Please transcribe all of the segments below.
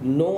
9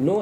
9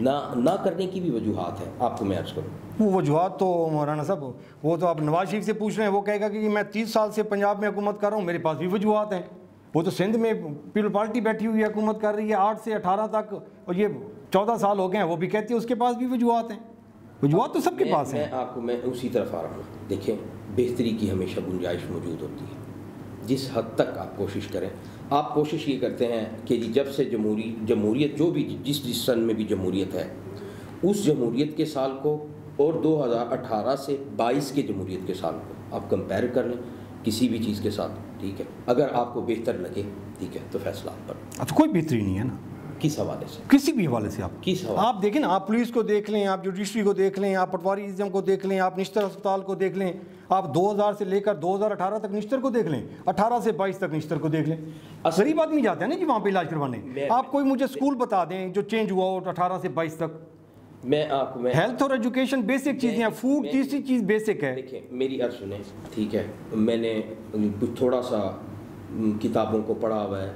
نہ کرنے کی بھی وجوہات ہیں، آپ کو میں عرض کروں. وہ وجوہات تو مولانا صاحب وہ تو آپ نواز شریف سے پوچھ رہے ہیں، وہ کہے گا کہ میں 30 سال سے پنجاب میں حکومت کر رہا ہوں، میرے پاس بھی وجوہات ہیں. وہ تو سندھ میں پیپل پارٹی بیٹھی ہوئی ہے، حکومت کر رہی ہے 8 سے 18 تک، اور یہ 14 سال ہو گئے ہیں، وہ بھی کہتی ہے اس کے پاس بھی وجوہات ہیں. وجوہات تو سب کے پاس ہیں. میں اسی طرف آ رہا ہوں. دیکھیں، بہتری کی ہمیشہ گنجائش موجود ہوتی ہے. جس حد تک آپ کوشش کریں، آپ کوشش یہ کرتے ہیں کہ جب سے جمہوریت جو بھی جس سن میں بھی جمہوریت ہے، اس جمہوریت کے سال کو اور 2018 سے 22 کے جمہوریت کے سال کو آپ کمپیئر کر لیں کسی بھی چیز کے ساتھ. ٹھیک ہے، اگر آپ کو بہتر لگے ٹھیک ہے تو فیصلہ آپ پر. اب کوئی بہتری نہیں ہے نا کس حوالے سے، کسی بھی حوالے سے. آپ دیکھیں نا، آپ پولیس کو دیکھ لیں، آپ جوڈیشری کو دیکھ لیں، آپ پٹواری ازم کو دیکھ لیں، آپ نشتر ہسپتال کو دیکھ لیں، آپ 2000 سے لے کر 2018 تک نشتر کو دیکھ لیں، 18 سے 22 تک نشتر کو دیکھ لیں. غریب آدمی جاتے ہیں نا جی وہاں پہ علاج کروانے. آپ کوئی مجھے اسکول بتا دیں جو چینج ہوا ہو 18 سے 22 تک. میں آپ کو ہیلتھ اور ایجوکیشن بیسک چیزیں ہیں، فوڈ تیسری چیز بیسک ہے. دیکھیں میری عرض سنیں، ٹھیک ہے، میں نے کچھ تھوڑا سا کتابوں کو پڑھا ہوا ہے،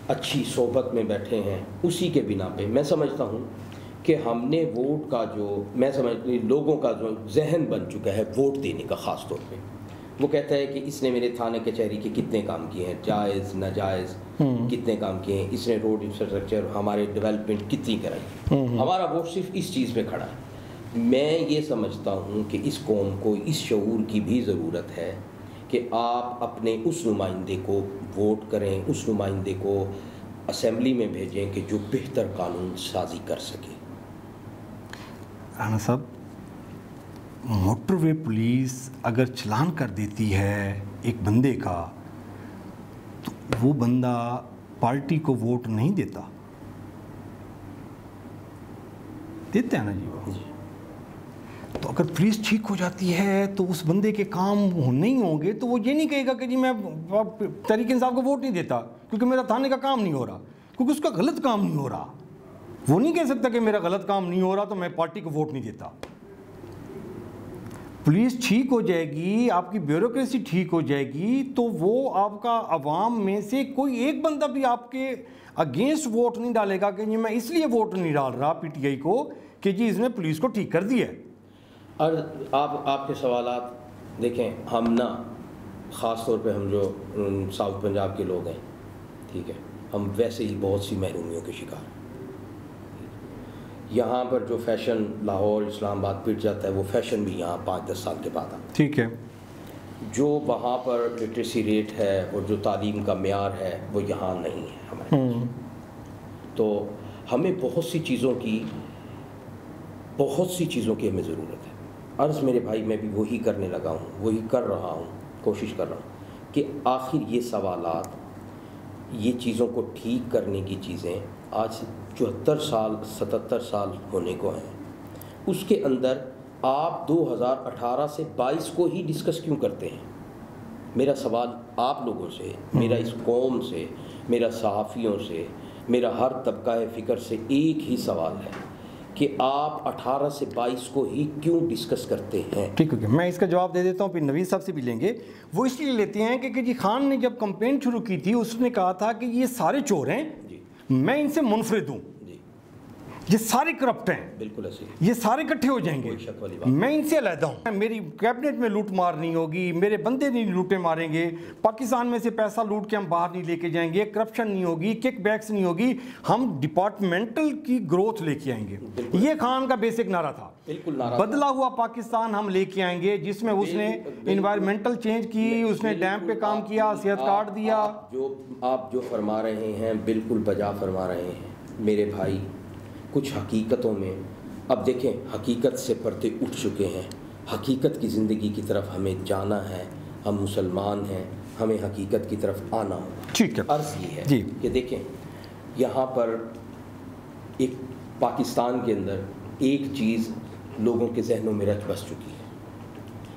اچھی صحبت میں بیٹھے ہیں، اسی کے بنا پہ میں سمجھتا ہوں کہ ہم نے ووٹ کا جو لوگوں کا جو ذہن بن چکا ہے ووٹ دینے کا، خاص طور پہ وہ کہتا ہے کہ اس نے میرے تھانے کچہری کے کتنے کام کیے ہیں، جائز ناجائز کتنے کام کیے ہیں، اس نے روڈ انفراسٹرکچر ہمارے ڈیولپمنٹ کتنی کرائی. ہمارا ووٹ صرف اس چیز پہ کھڑا ہے. میں یہ سمجھتا ہوں کہ اس قوم کو اس شعور کی بھی ضرورت ہے کہ آپ اپنے اس نمائندے کو ووٹ کریں، اس نمائندے کو اسمبلی میں بھیجیں کہ جو بہتر قانون سازی کر سکے. رانا صاحب، موٹر وے پولیس اگر چلان کر دیتی ہے ایک بندے کا تو وہ بندہ پارٹی کو ووٹ نہیں دیتا، دیتے ہیں نا جی وہ. تو اگر پولیس ٹھیک ہو جاتی ہے تو اس بندے کے کام نہیں ہوں گے تو وہ یہ نہیں کہے گا کہ جی میں تحریک انصاف کو ووٹ نہیں دیتا کیونکہ میرا تھانے کا کام نہیں ہو رہا، کیونکہ اس کا غلط کام نہیں ہو رہا. وہ نہیں کہہ سکتا کہ میرا غلط کام نہیں ہو رہا تو میں پارٹی کو ووٹ نہیں دیتا. پولیس ٹھیک ہو جائے گی، آپ کی بیوروکریسی ٹھیک ہو جائے گی تو وہ آپ کا عوام میں سے کوئی ایک بندہ بھی آپ کے اگینسٹ ووٹ نہیں ڈالے گا کہ جی میں اس لیے ووٹ نہیں ڈال رہا پی ٹی آئی کو کہ جی اس نے پولیس کو ٹھیک کر دیا ہے. اور آپ کے سوالات دیکھیں، ہم نا خاص طور پہ ہم جو ساؤتھ پنجاب کے لوگ ہیں، ٹھیک ہے، ہم ویسے ہی بہت سی محرومیوں کے شکار ہیں. یہاں پر جو فیشن لاہور اسلام آباد پٹ جاتا ہے وہ فیشن بھی یہاں 5-10 سال کے بعد آتا ہے. ٹھیک ہے. جو وہاں پر لٹریسی ریٹ ہے اور جو تعلیم کا معیار ہے وہ یہاں نہیں ہے ہمارے. تو ہمیں بہت سی چیزوں کی ہمیں ضرورت ہے. عرض میرے بھائی میں بھی وہی کرنے لگا ہوں، وہی کر رہا ہوں، کوشش کر رہا ہوں کہ آخر یہ سوالات، یہ چیزوں کو ٹھیک کرنے کی چیزیں آج 74 سال 77 سال ہونے کو ہیں، اس کے اندر آپ 2018 سے 22 کو ہی ڈسکس کیوں کرتے ہیں؟ میرا سوال آپ لوگوں سے، میرا اس قوم سے، میرا صحافیوں سے، میرا ہر طبقہ فکر سے ایک ہی سوال ہے کہ آپ 18 سے 22 کو ہی کیوں ڈسکس کرتے ہیں؟ ٹھیک ہے، میں اس کا جواب دے دیتا ہوں، پھر نوید صاحب سے بھی لیں گے. وہ اس لیے لیتے ہیں کہ جی خان نے جب کمپین شروع کی تھی اس نے کہا تھا کہ یہ سارے چور ہیں، میں ان سے منفرد ہوں، یہ سارے کرپٹ ہیں، بالکل ایسے یہ سارے اکٹھے ہو جائیں گے، میں ان سے علیحدہ ہوں، میری کیبنٹ میں لوٹ مار نہیں ہوگی، میرے بندے نہیں لوٹے ماریں گے، پاکستان میں سے پیسہ لوٹ کے ہم باہر نہیں لے کے جائیں گے، کرپشن نہیں ہوگی، کک بیکس نہیں ہوگی، ہم ڈپارٹمنٹل کی گروتھ لے کے آئیں گے. یہ خان کا بیسک نعرہ تھا. بدلا ہوا پاکستان ہم لے کے آئیں گے جس میں اس نے انوائرمنٹل چینج کی، اس نے ڈیم پہ کام کیا، صحت کارڈ دیا. آپ جو فرما رہے ہیں بالکل بجا فرما رہے ہیں میرے بھائی. کچھ حقیقتوں میں اب دیکھیں، حقیقت سے پردے اٹھ چکے ہیں، حقیقت کی زندگی کی طرف ہمیں جانا ہے، ہم مسلمان ہیں، ہمیں حقیقت کی طرف آنا ہوگا. ٹھیک ہے. عرض یہ ہے کہ دیکھیں یہاں پر ایک پاکستان کے اندر ایک چیز لوگوں کے ذہنوں میں رچ بس چکی ہے.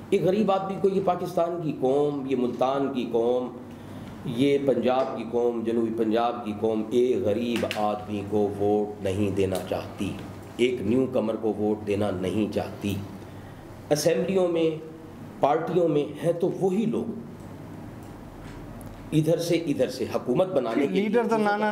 ایک غریب آدمی کو یہ پاکستان کی قوم، یہ ملتان کی قوم، یہ پنجاب کی قوم، جنوبی پنجاب کی قوم ایک غریب آدمی کو ووٹ نہیں دینا چاہتی، ایک نیو کمر کو ووٹ دینا نہیں چاہتی. اسمبلیوں میں، پارٹیوں میں ہیں تو وہی لوگ ادھر سے حکومت بنانے کے لیڈر تو نانا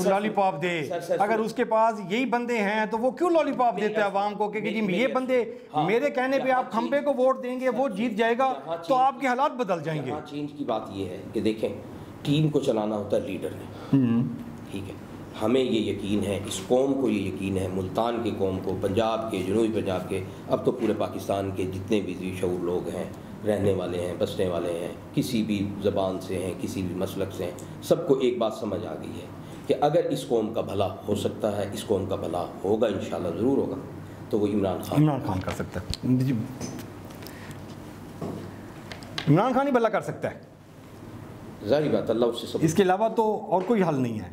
لالی پاپ دے، اگر اس کے پاس یہی بندے ہیں تو وہ کیوں لالی پاپ دیتے ہیں عوام کو کہ جی یہ بندے میرے کہنے پہ آپ کھمبے کو ووٹ دیں گے، وہ جیت جائے گا تو آپ کے حالات بدل جائیں گے. چینج کی بات یہ ہے کہ دیکھیں ٹیم کو چلانا ہوتا ہے لیڈر نے، ٹھیک ہے. ہمیں یہ یقین ہے، اس قوم کو یہ یقین ہے، ملتان کی قوم کو، پنجاب کے، جنوبی پنجاب کے، اب تو پورے پاکستان کے جتنے بھی ذی شعور لوگ ہیں، رہنے والے ہیں، بسنے والے ہیں، کسی بھی زبان سے ہیں، کسی بھی مسلک سے ہیں، سب کو ایک بات سمجھ آ گئی ہے کہ اگر اس قوم کا بھلا ہو سکتا ہے، اس قوم کا بھلا ہوگا، انشاءاللہ ضرور ہوگا، تو وہ عمران خان کر سکتا ہے. جی عمران خان ہی بھلا کر سکتا ہے، ظاہری بات اللہ اس سے سب. اس کے علاوہ تو اور کوئی حل نہیں ہے.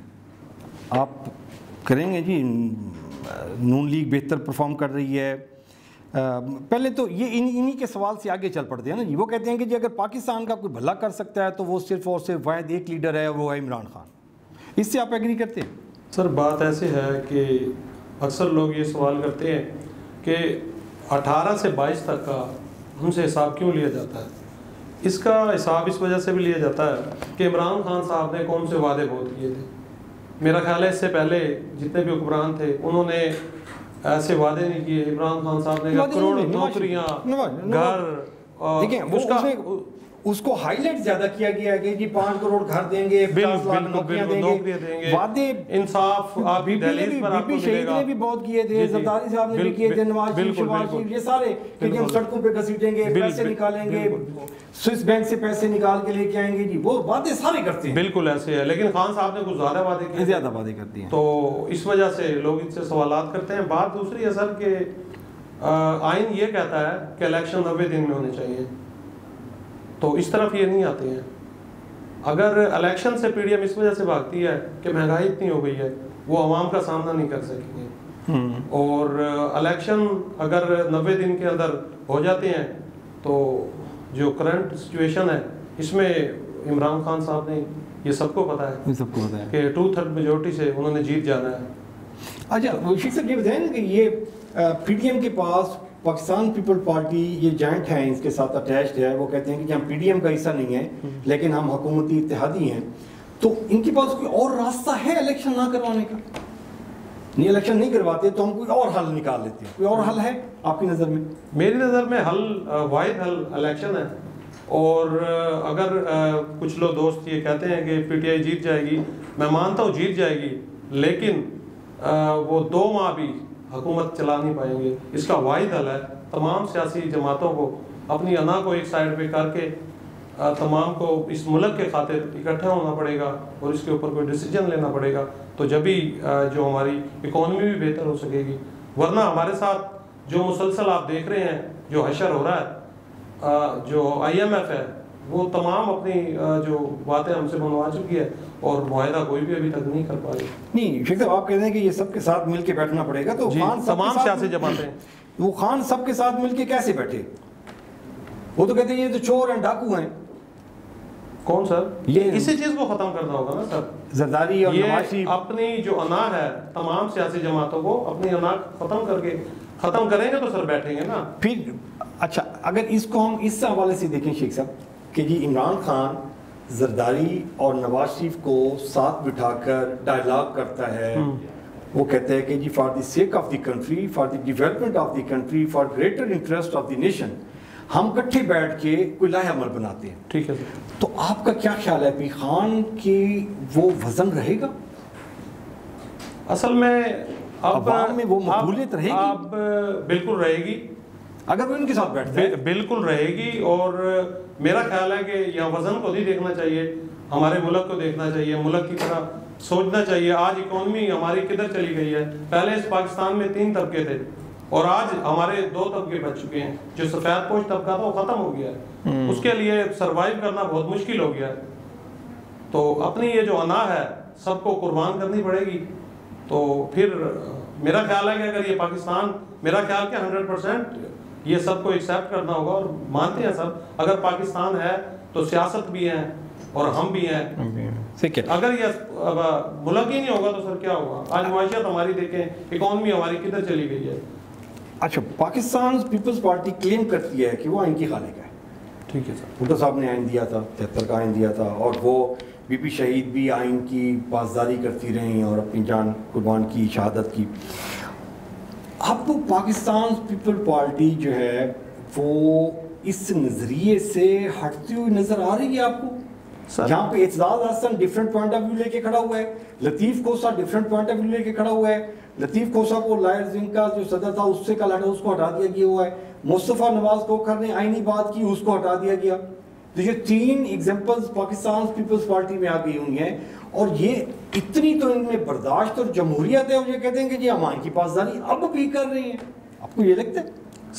آپ کریں گے جی نون لیگ بہتر پرفارم کر رہی ہے. پہلے تو یہ انہی کے سوال سے آگے چل پڑتے ہیں نا جی. وہ کہتے ہیں کہ جی اگر پاکستان کا کوئی بھلا کر سکتا ہے تو وہ صرف اور صرف واحد ایک لیڈر ہے، وہ ہے عمران خان. اس سے آپ ایگری کرتے ہیں؟ سر بات ایسے ہے کہ اکثر لوگ یہ سوال کرتے ہیں کہ 18 سے 22 تک کا ہم سے حساب کیوں لیا جاتا ہے. اس کا حساب اس وجہ سے بھی لیا جاتا ہے کہ عمران خان صاحب نے قوم سے وعدے بہت کیے تھے. میرا خیال ہے اس سے پہلے جتنے بھی حکمران تھے انہوں نے ایسے وعدے نہیں کیے. عمران خان صاحب نے کروڑ نوکریاں، گھر، دیکھیں اس کو ہائی لائٹ زیادہ کیا گیا ہے کہ جی 5 کروڑ گھر دیں گے، 50 لاکھ نوکریاں دیں گے. وعدے انصاف آپ بی پی شہید نے بھی بہت کیے تھے، زرداری صاحب نے بھی کیے تھے، نواز شریف، شہباز شریف، یہ سارے کہ ہم سڑکوں پہ گھسیٹیں گے، پیسے نکالیں گے، سوئس بینک سے پیسے نکال کے لے کے آئیں گے. جی وہ وعدے سارے کرتے ہیں، بالکل ایسے ہے. لیکن خان صاحب نے کچھ زیادہ وعدے کیے، زیادہ وعدے کرتے ہیں، تو اس وجہ سے لوگ ان سے سوالات کرتے ہیں. بات دوسری ہے سر کہ آئین یہ کہتا ہے کہ الیکشن 90 دن میں ہونے چاہیے، تو اس طرف یہ نہیں آتے ہیں. اگر الیکشن سے پی ڈی ایم اس وجہ سے بھاگتی ہے کہ مہنگائی اتنی ہو گئی ہے، وہ عوام کا سامنا نہیں کر سکیں گے، اور الیکشن اگر 90 دن کے اندر ہو جاتے ہیں تو جو کرنٹ سچویشن ہے اس میں عمران خان صاحب نے، یہ سب کو پتا ہے کہ 2/3 میجورٹی سے انہوں نے جیت جانا ہے. اچھا شیخ صاحب یہ بتائیں کہ یہ پی ڈی ایم کے پاس پاکستان پیپل پارٹی یہ جوائنٹ ہے، اس کے ساتھ اٹیچڈ ہے، وہ کہتے ہیں کہ ہم پی ڈی ایم کا حصہ نہیں ہے لیکن ہم حکومتی اتحادی ہیں، تو ان کے پاس کوئی اور راستہ ہے الیکشن نہ کروانے کا؟ نہیں الیکشن نہیں کرواتے تو ہم کوئی اور حل نکال لیتے ہیں. کوئی اور حل ہے آپ کی نظر میں؟ میری نظر میں واحد حل الیکشن ہے. اور اگر کچھ لوگ دوست یہ کہتے ہیں کہ پی ٹی آئی جیت جائے گی، میں مانتا ہوں جیت جائے گی، لیکن وہ 2 ماہ بھی حکومت چلا نہیں پائیں گے. اس کا واحد حل ہے تمام سیاسی جماعتوں کو اپنی انا کو ایک سائڈ پہ کر کے تمام کو اس ملک کے خاطر اکٹھا ہونا پڑے گا اور اس کے اوپر کوئی ڈیسیجن لینا پڑے گا، تو جبھی جو ہماری اکانومی بھی بہتر ہو سکے گی. ورنہ ہمارے ساتھ جو مسلسل آپ دیکھ رہے ہیں جو حشر ہو رہا ہے، جو IMF ہے وہ تمام اپنی جو باتیں ہم سے منوا چکی ہے اور معاہدہ کوئی بھی ابھی تک نہیں کر پائے. نہیں شیخ صاحب آپ کہتے ہیں کہ یہ سب کے ساتھ مل کے بیٹھنا پڑے گا، تو خان تمام سیاسی جماعتیں، وہ خان سب کے ساتھ مل کے کیسے بیٹھے؟ وہ تو کہتے ہیں یہ تو چور ہیں، ڈاکو ہیں. کون سر؟ یہ اسی چیز کو ختم کرنا ہوگا نا سر. زرداری اور نواز شریف اپنی جو انا ہے تمام سیاسی جماعتوں کو اپنی انا ختم کریں گے تو سر بیٹھیں گے نا. پھر اچھا اگر اس کو ہم اس حوالے سے دیکھیں شیخ صاحب کہ جی عمران خان زرداری اور نواز شریف کو ساتھ بٹھا کر ڈائلاگ کرتا ہے، وہ کہتا ہے کہ جی for the sake of the country, for the development of the country, for greater interest of the nation ہم کٹھے بیٹھ کے کوئی لاہ عمل بناتے ہیں. ٹھیک ہے سر. تو آپ کا کیا خیال ہے کہ خان کی وہ وزن رہے گا؟ اصل میں عوام میں وہ مقبولیت رہے گی؟ اب بالکل رہے گی اگر وہ ان کے ساتھ بیٹھتے ہیں، بالکل رہے گی. اور میرا خیال ہے کہ یہاں وزن کو نہیں دیکھنا چاہیے، ہمارے ملک کو دیکھنا چاہیے، ملک کی طرح سوچنا چاہیے. آج اکانومی ہماری کدھر چلی گئی ہے؟ پہلے اس پاکستان میں 3 طبقے تھے اور آج ہمارے 2 طبقے بچ چکے ہیں. جو سفید پوش طبقہ تھا وہ ختم ہو گیا ہے، اس کے لیے سروائیو کرنا بہت مشکل ہو گیا ہے. تو اپنی یہ جو انا ہے سب کو قربان کرنی پڑے گی. تو پھر میرا خیال ہے کہ اگر یہ پاکستان، میرا خیال کہ 100% یہ سب کو ایکسیپٹ کرنا ہوگا اور مانتے ہیں سب. اگر پاکستان ہے تو سیاست بھی ہے اور ہم بھی ہیں. اگر یہ ملک ہی نہیں ہوگا تو سر کیا ہوگا؟ آج معاشیت ہماری دیکھیں، اکانومی ہماری کدھر چلی گئی ہے. اچھا پاکستان پیپلز پارٹی کلیم کرتی ہے کہ وہ آئین کی خالق ہے، ٹھیک ہے سر. بھٹو صاحب نے آئین دیا تھا, 73 کا آئین دیا تھا, اور وہ بی بی شہید بھی آئین کی پاسداری کرتی رہیں اور اپنی جان قربان کی, شہادت کی. اب پاکستان پیپل پارٹی جو ہے وہ اس نظریے سے ہٹتی ہوئی نظر آ رہی ہے آپ کو؟ جہاں پہ Aitzaz Ahsan different point of view لے کے کھڑا ہوا ہے, لطیف Khosa different point of view لے کے کھڑا ہوا ہے. لطیف کوسا کو لائرز ونگ کا جو صدر تھا اس سے کل ہٹا, اس کو ہٹا دیا گیا ہوا ہے. مصطفیٰ نواز کوکھر نے آئینی بات کی, اس کو ہٹا دیا گیا. تو یہ 3 ایگزامپلز پاکستان پیپلز پارٹی میں آ گئی ہوئی ہیں, اور یہ اتنی تو ان میں برداشت اور جمہوریت ہے, اور یہ کہتے ہیں کہ جی ہم آئین کی پاسداری اب بھی کر رہے ہیں. آپ کو یہ لگتا ہے؟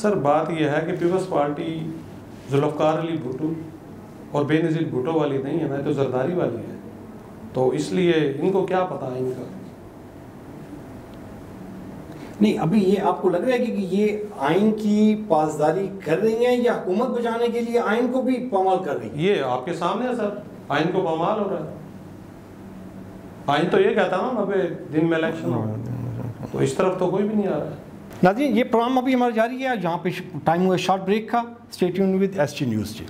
سر بات یہ ہے کہ پیپلز پارٹی ذوالفقار علی بھٹو اور بے نظیر بھٹو والی نہیں ہے نا, تو زرداری والی ہے. تو اس لیے ان کو کیا پتا ہے ان کا. نہیں, ابھی یہ آپ کو لگ رہا ہے کہ یہ آئین کی پاسداری کر رہی ہیں یا حکومت بچانے کے لیے آئین کو بھی پامال کر رہی ہیں؟ یہ آپ کے سامنے ہے سر, آئین کو پامال ہو رہا ہے. آئین تو یہ کہتا ہے نا 90 دن میں الیکشن ہو, تو اس طرف تو کوئی بھی نہیں آ رہا ہے. ناظرین, یہ پروگرام ابھی ہمارا جاری ہے, جہاں پہ ٹائم ہوا شارٹ بریک کا. Stay tuned with S T news G.